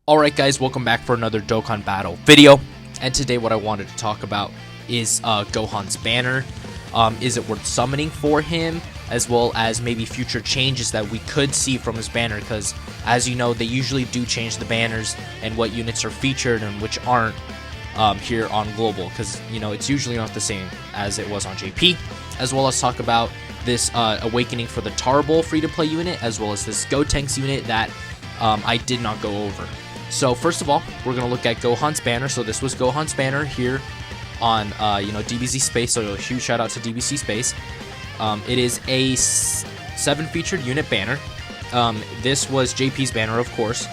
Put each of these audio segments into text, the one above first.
Alright guys, welcome back for another Dokkan Battle video, and today what I wanted to talk about is Gohan's Banner. Is it worth summoning for him, as well as maybe future changes that we could see from his banner, because as you know, they usually do change the banners and what units are featured and which aren't here on Global, because you know, it's usually not the same as it was on JP, as well as talk about this Awakening for the Tarball free-to-play unit, as well as this Gotenks unit that I did not go over. So first of all, we're going to look at Gohan's Banner. So this was Gohan's Banner here on, DBZ Space. So a huge shout out to DBZ Space. It is a 7-featured unit banner. This was JP's banner, of course.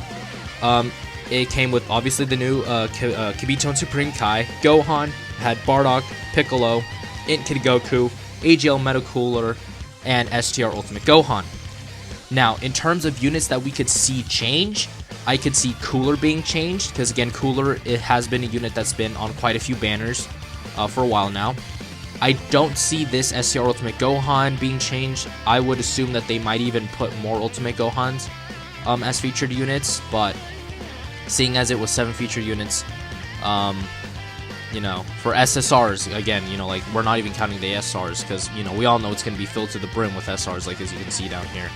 It came with obviously the new Kibito and Supreme Kai. Gohan had Bardock, Piccolo, Int Kid Goku, AGL Meta Cooler, and STR Ultimate Gohan. Now, in terms of units that we could see change, I could see Cooler being changed, because again, Cooler, it has been a unit that's been on quite a few banners for a while now. I don't see this STR Ultimate Gohan being changed. I would assume that they might even put more Ultimate Gohans as featured units, but seeing as it was 7 featured units, for SSRs, again, like, we're not even counting the SRs, because, we all know it's going to be filled to the brim with SRs, like, as you can see down here.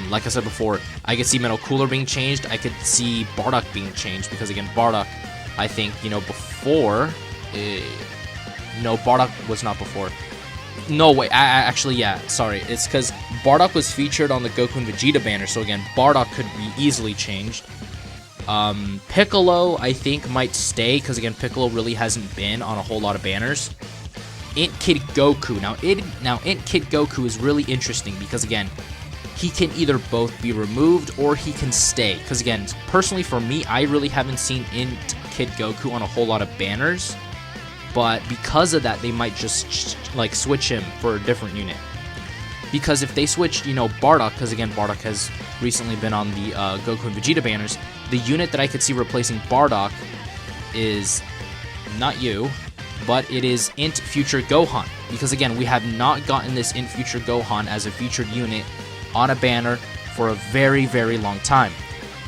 Like I said before, I could see Metal Cooler being changed. I could see Bardock being changed, because again, Bardock, I think, before... no, Bardock was not before. No, wait, actually, yeah, sorry. It's because Bardock was featured on the Goku and Vegeta banner, so again, Bardock could be easily changed. Piccolo, I think, might stay, because again, Piccolo really hasn't been on a whole lot of banners. Int Kid Goku. Now, Int Kid Goku is really interesting, because again, he can either both be removed or he can stay. Because again, personally for me, I really haven't seen Int Kid Goku on a whole lot of banners. But because of that, they might just like switch him for a different unit. Because if they switch, Bardock, because again, Bardock has recently been on the Goku and Vegeta banners, the unit that I could see replacing Bardock is not you, but it is Int Future Gohan. Because again, we have not gotten this Int Future Gohan as a featured unit on a banner for a very, very long time.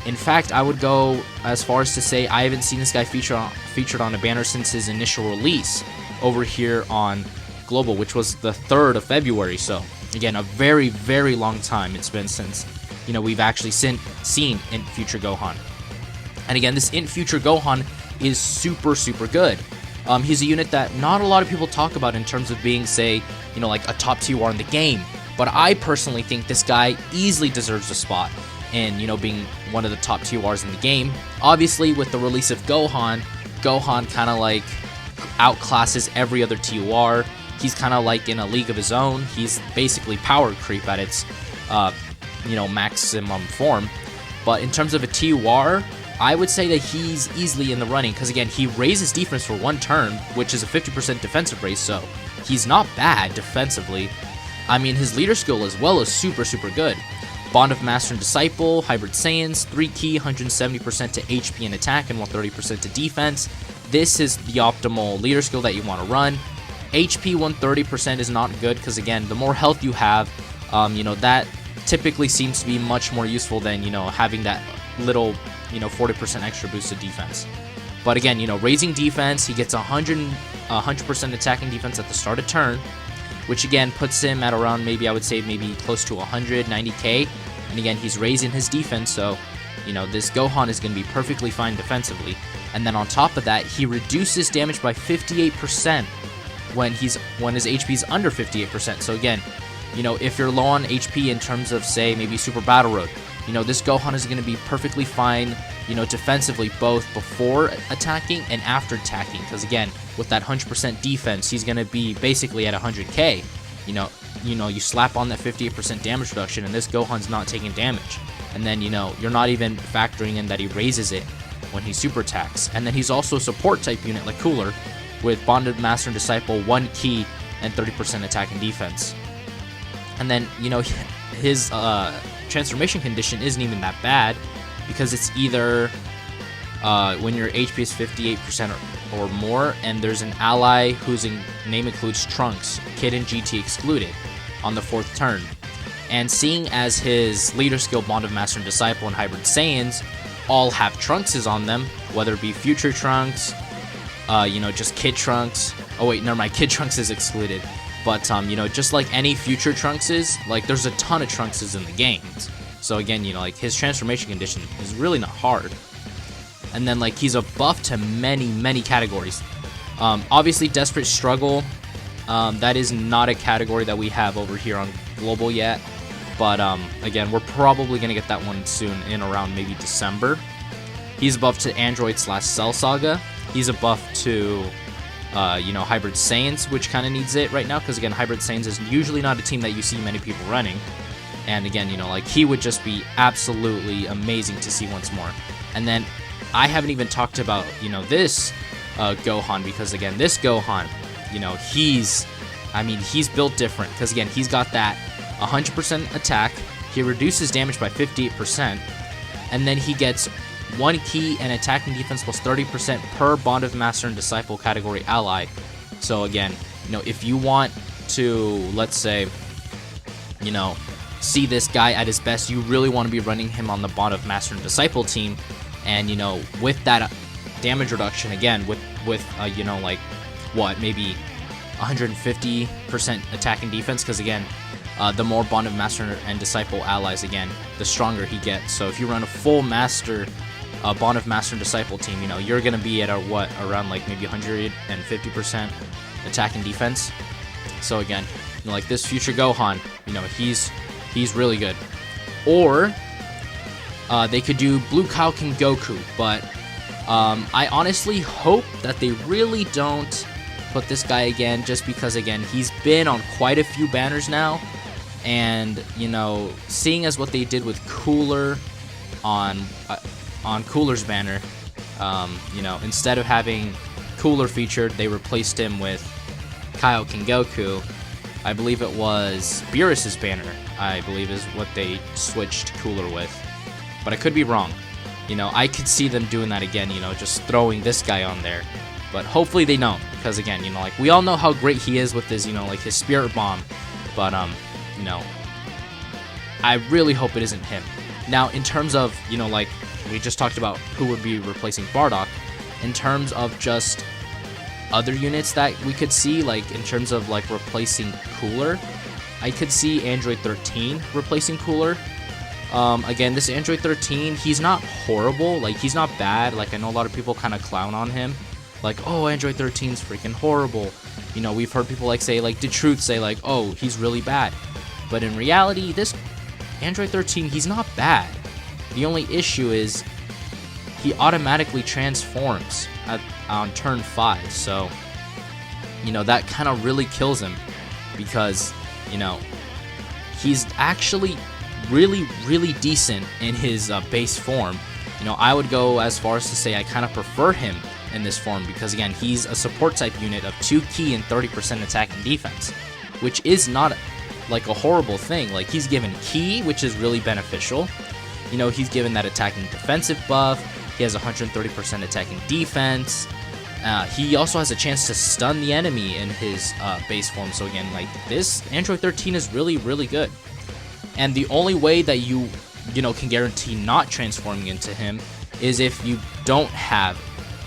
In fact, I would go as far as to say I haven't seen this guy featured on a banner since his initial release over here on Global, which was the 3rd of February. So again, a very, very long time it's been since we've actually seen Int Future Gohan. And again, this Int Future Gohan is super, super good. He's a unit that not a lot of people talk about in terms of being, say, like a top TUR in the game. But I personally think this guy easily deserves a spot in, being one of the top TURs in the game. Obviously, with the release of Gohan kind of like outclasses every other TUR. He's kind of like in a league of his own. He's basically power creep at its, maximum form. But in terms of a TUR, I would say that he's easily in the running, because again, he raises defense for 1 turn, which is a 50% defensive raise, so he's not bad defensively. I mean, his leader skill as well is super, super good. Bond of Master and Disciple, Hybrid Saiyans, 3 key, 170% to HP and attack, and 130% to defense. This is the optimal leader skill that you want to run. HP 130% is not good, because again, the more health you have, that typically seems to be much more useful than, having that little, 40% extra boost to defense. But again, raising defense, he gets 100% attacking defense at the start of turn, which again puts him at around maybe close to 190k. And again, he's raising his defense, so this Gohan is going to be perfectly fine defensively. And then on top of that, he reduces damage by 58% when his HP is under 58%. So again, if you're low on HP in terms of, say, maybe Super Battle Road, this Gohan is going to be perfectly fine, defensively, both before attacking and after attacking. Because again, with that 100% defense, he's going to be basically at 100k. You slap on that 58% damage reduction, and this Gohan's not taking damage. And then, you're not even factoring in that he raises it when he super attacks. And then he's also a support type unit like Cooler, with Bonded Master and Disciple, 1 key, and 30% attack and defense. And then, his transformation condition isn't even that bad, because it's either when your HP is 58% or more, and there's an ally whose name includes Trunks, Kid and GT excluded, on the 4th turn. And seeing as his leader skill, Bond of Master and Disciple, and Hybrid Saiyans all have Trunkses on them, whether it be Future Trunks, you know, just Kid Trunks. Oh wait, never mind, Kid Trunks is excluded. But, you know, just like any Future Trunkses, like, there's a ton of Trunkses in the games. So again, you know, like, his transformation condition is really not hard. And then, like, he's a buff to many categories. Obviously, Desperate Struggle, that is not a category that we have over here on Global yet. But, again, we're probably going to get that one soon in around maybe December. He's a buff to Android/Cell Saga. He's a buff to, you know, Hybrid Saiyans, which kind of needs it right now. Because, again, Hybrid Saiyans is usually not a team that you see many people running. And, again, you know, like, he would just be absolutely amazing to see once more. And then, I haven't even talked about, you know, this Gohan. Because, again, this Gohan, you know, he's built different. Because, again, he's got that 100% attack, he reduces damage by 58%, and then he gets 1 key and attacking defense plus 30% per Bond of Master and Disciple category ally. So again, you know, if you want to, let's say, you know, see this guy at his best, you really want to be running him on the Bond of Master and Disciple team, and, you know, with that damage reduction, again, with you know, like, what, maybe 150% attack and defense, because, again, the more Bond of Master and Disciple allies, again, the stronger he gets. So if you run a full Master, Bond of Master and Disciple team, you know, you're going to be at around like maybe 150% attack and defense. So again, you know, like this Future Gohan, you know, he's really good. Or they could do Blue Kaioken Goku, but I honestly hope that they really don't put this guy again, just because, again, he's been on quite a few banners now. And, you know, seeing as what they did with Cooler on Cooler's banner, you know, instead of having Cooler featured, they replaced him with Kaioken Goku. I believe it was Beerus's banner, I believe, is what they switched Cooler with. But I could be wrong. You know, I could see them doing that again, you know, just throwing this guy on there. But hopefully they don't, because, again, you know, like, we all know how great he is with his, you know, like, his Spirit Bomb. But, you know, I really hope it isn't him. Now, in terms of, you know, like, we just talked about who would be replacing Bardock. In terms of just other units that we could see, like, in terms of, like, replacing Cooler, I could see Android 13 replacing Cooler. Again, this Android 13, he's not horrible. Like, he's not bad. Like, I know a lot of people kind of clown on him. Like, oh, Android 13's freaking horrible. You know, we've heard people, like, say, like, Truth say, like, oh, he's really bad. But in reality, this Android 13, he's not bad. The only issue is he automatically transforms on turn 5. So, you know, that kind of really kills him, because, you know, he's actually really decent in his base form. You know, I would go as far as to say I kind of prefer him in this form, because, again, he's a support type unit of 2 key and 30% attack and defense, which is not like a horrible thing. Like, he's given key, which is really beneficial. You know, he's given that attacking defensive buff. He has 130% attacking defense. He also has a chance to stun the enemy in his base form. So again, like, this Android 13 is really good. And the only way that you know, can guarantee not transforming into him is if you don't have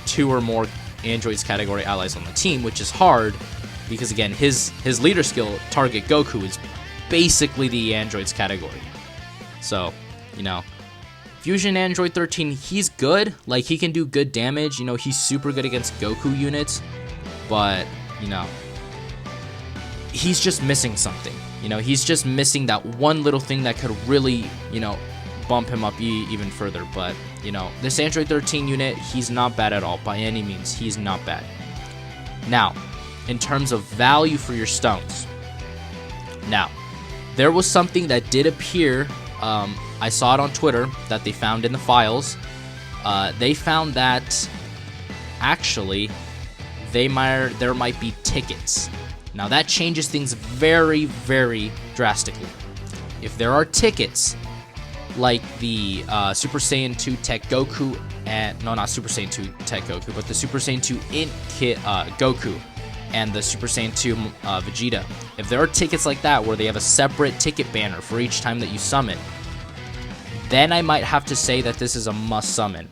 2 or more Android's category allies on the team, which is hard, because, again, his leader skill, Target Goku, is basically the Android's category. So, you know, Fusion Android 13, he's good. Like, he can do good damage. You know, he's super good against Goku units. But, you know, he's just missing something. You know, he's just missing that one little thing that could really, you know, bump him up even further. But, you know, this Android 13 unit, he's not bad at all. By any means, he's not bad. Now, in terms of value for your stones. Now, there was something that did appear, I saw it on Twitter, that they found in the files. They found that, actually, there might be tickets. Now, that changes things very drastically. If there are tickets, like the Super Saiyan 2 Tech Goku, and, no, not Super Saiyan 2 Tech Goku, but the Super Saiyan 2 Int Kit Goku, and the Super Saiyan 2 Vegeta. If there are tickets like that, where they have a separate ticket banner for each time that you summon, then I might have to say that this is a must summon.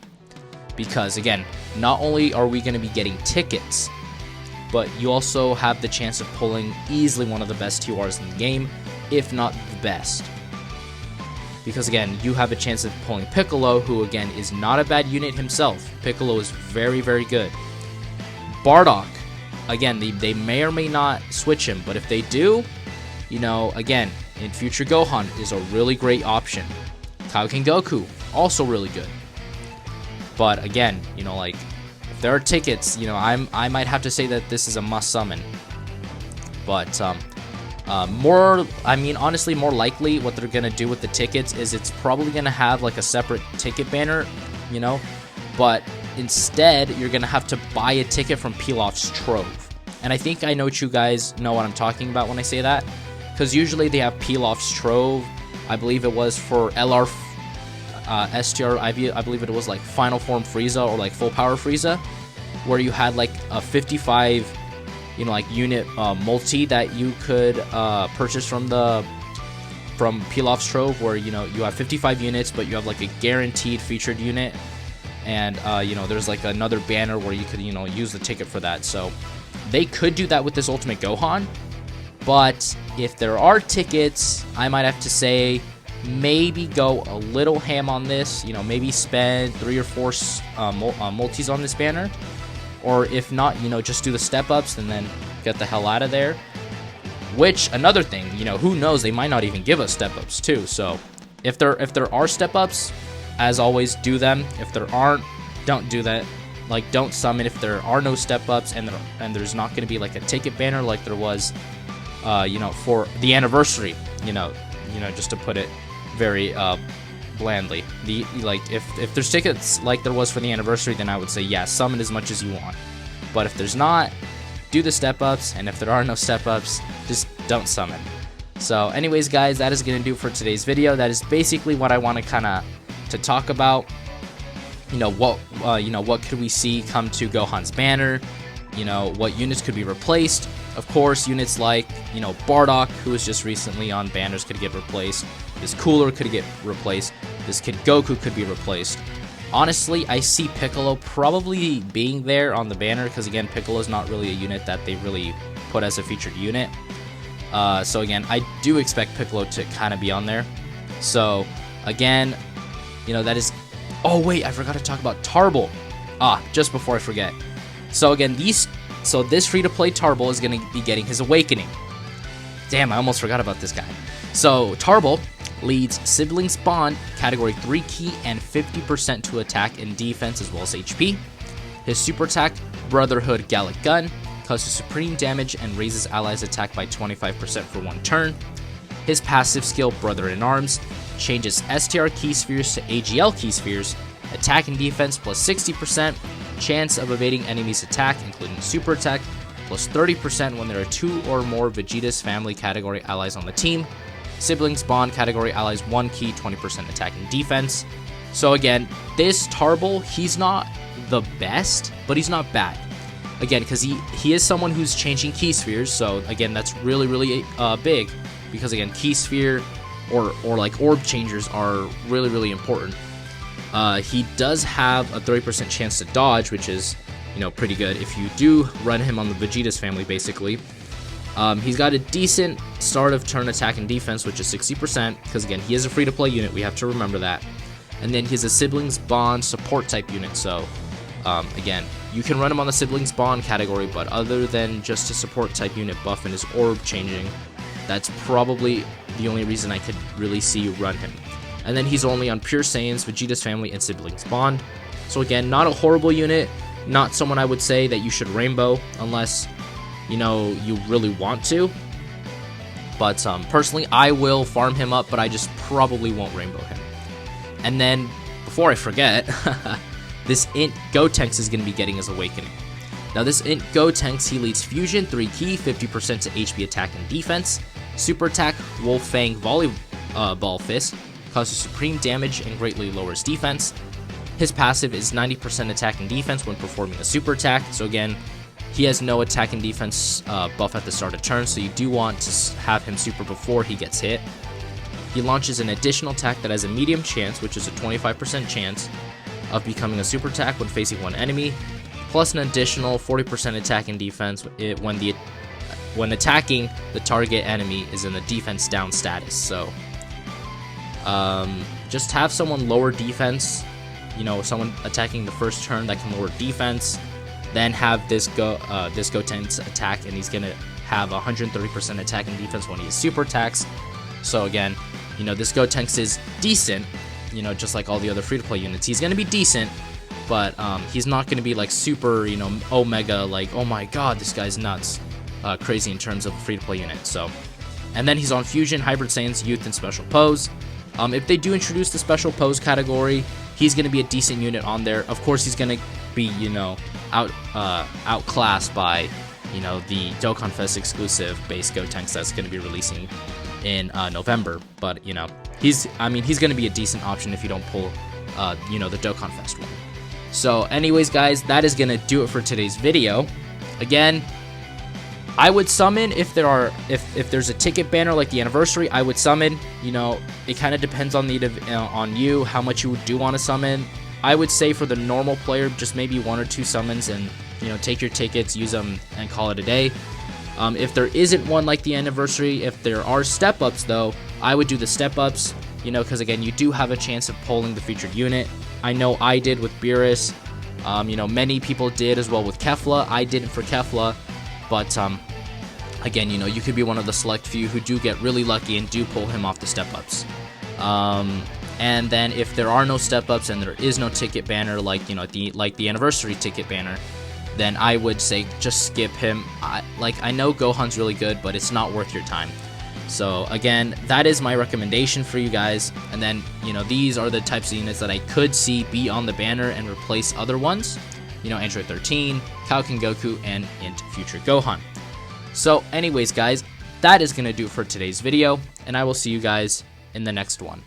Because again, not only are we going to be getting tickets, but you also have the chance of pulling easily one of the best TORs in the game, if not the best. Because again, you have a chance of pulling Piccolo, who again is not a bad unit himself. Piccolo is very, very good. Bardock, again, they may or may not switch him, but if they do, you know, again, in future Gohan is a really great option. Kaioken Goku, also really good. But again, you know, like, if there are tickets, you know, I might have to say that this is a must summon. But honestly, more likely what they're gonna do with the tickets is it's probably gonna have like a separate ticket banner, you know, but instead you're gonna have to buy a ticket from Pilaf's Trove. And I think I know what you guys know what I'm talking about when I say that, because usually they have Pilaf's Trove. I believe it was for LR STR, I believe it was like Final Form Frieza or like Full Power Frieza, where you had like a 55, you know, like unit multi that you could purchase from Pilaf's Trove, where, you know, you have 55 units, but you have like a guaranteed featured unit, and you know, there's like another banner where you could, you know, use the ticket for that. So they could do that with this Ultimate Gohan, but if there are tickets, I might have to say maybe go a little ham on this, you know, maybe spend 3 or 4 multis on this banner, or if not, you know, just do the step-ups and then get the hell out of there. Which, another thing, you know, who knows, they might not even give us step-ups too. So if there are step-ups, as always, do them. If there aren't, don't do that. Like, don't summon if there are no step-ups and there's not going to be like a ticket banner like there was you know, for the anniversary, you know, just to put it very blandly. If there's tickets like there was for the anniversary, then I would say, yeah, summon as much as you want. But if there's not, do the step-ups, and if there are no step-ups, just don't summon. So anyways, guys, that is going to do for today's video. That is basically what I want to talk about. You know, what could we see come to Gohan's banner? You know, what units could be replaced? Of course, units like, you know, Bardock, who was just recently on banners, could get replaced. This Cooler could get replaced. This Kid Goku could be replaced. Honestly, I see Piccolo probably being there on the banner, because again, Piccolo's not really a unit that they really put as a featured unit. So again, I do expect Piccolo to kind of be on there. So again, you know, that is... Oh wait, I forgot to talk about Tarble. Just before I forget. So again, this free-to-play Tarble is going to be getting his awakening. Damn, I almost forgot about this guy. So Tarble leads Siblings Bond, category 3 key, and 50% to attack and defense as well as HP. His super attack, Brotherhood Gallic Gun, causes supreme damage and raises allies' attack by 25% for 1 turn. His passive skill, Brother in Arms, changes STR key spheres to AGL key spheres, attack and defense plus 60%, chance of evading enemies' attack, including super attack, plus 30% when there are 2 or more Vegeta's family category allies on the team. Siblings Bond category allies 1 key, 20% attack and defense. So again, this Tarble, he's not the best, but he's not bad. Again, because he is someone who's changing key spheres, so again, that's really, really big, because again, key sphere or like orb changers are really, really important. He does have a 30% chance to dodge, which is, you know, pretty good if you do run him on the Vegeta's family, basically. He's got a decent start of turn attack and defense, which is 60%, because again, he is a free-to-play unit, we have to remember that. And then he's a Siblings Bond support type unit, so again, you can run him on the Siblings Bond category, but other than just a support type unit buff and his orb changing, that's probably the only reason I could really see you run him. And then he's only on Pure Saiyans, Vegeta's family, and Siblings Bond. So again, not a horrible unit, not someone I would say that you should rainbow unless, you know, you really want to. But personally, I will farm him up, but I just probably won't rainbow him. And then, before I forget, this Int Gotenks is going to be getting his awakening. Now this Int Gotenks, he leads Fusion, 3 key, 50% to HP attack and defense. Super attack, Wolf Fang Volleyball Fist, causes supreme damage and greatly lowers defense. His passive is 90% attack and defense when performing a super attack. So again, he has no attack and defense buff at the start of turn, so you do want to have him super before he gets hit. he launches an additional attack that has a medium chance, which is a 25% chance of becoming a super attack when facing one enemy, plus an additional 40% attack and defense when attacking the target enemy is in the defense down status. So just have someone lower defense, someone attacking the first turn that can lower defense, then have this Gotenks attack, and he's gonna have 130% attack and defense when he has super attacks. So again, this Gotenks is decent, just like all the other free-to-play units. He's gonna be decent, but he's not gonna be like super, omega, like, oh my god, this guy's nuts, crazy in terms of free-to-play unit. So, and then he's on Fusion, Hybrid Saiyans, Youth, and Special Pose. If they do introduce the Special Pose category, he's gonna be a decent unit on there. Of course, he's gonna be, outclassed by, the Dokkan Fest exclusive base Gotenks that's gonna be releasing in November. But he's gonna be a decent option if you don't pull, the Dokkan Fest one. So, anyways, guys, that is gonna do it for today's video. Again, I would summon if there's a ticket banner like the anniversary. I would summon. It kind of depends on on you how much you do want to summon. I would say for the normal player, just maybe 1 or 2 summons and take your tickets, use them, and call it a day. If there isn't one like the anniversary, if there are step ups though, I would do the step ups. Because again, you do have a chance of pulling the featured unit. I know I did with Beerus. Many people did as well with Kefla. I didn't for Kefla. But, again, you could be one of the select few who do get really lucky and do pull him off the step-ups. And then if there are no step-ups and there is no ticket banner, like the anniversary ticket banner, then I would say just skip him. I know Gohan's really good, but it's not worth your time. So, again, that is my recommendation for you guys. And then, these are the types of units that I could see be on the banner and replace other ones. Android 13, Kaioken Goku, and Int Future Gohan. So anyways, guys, that is going to do it for today's video, and I will see you guys in the next one.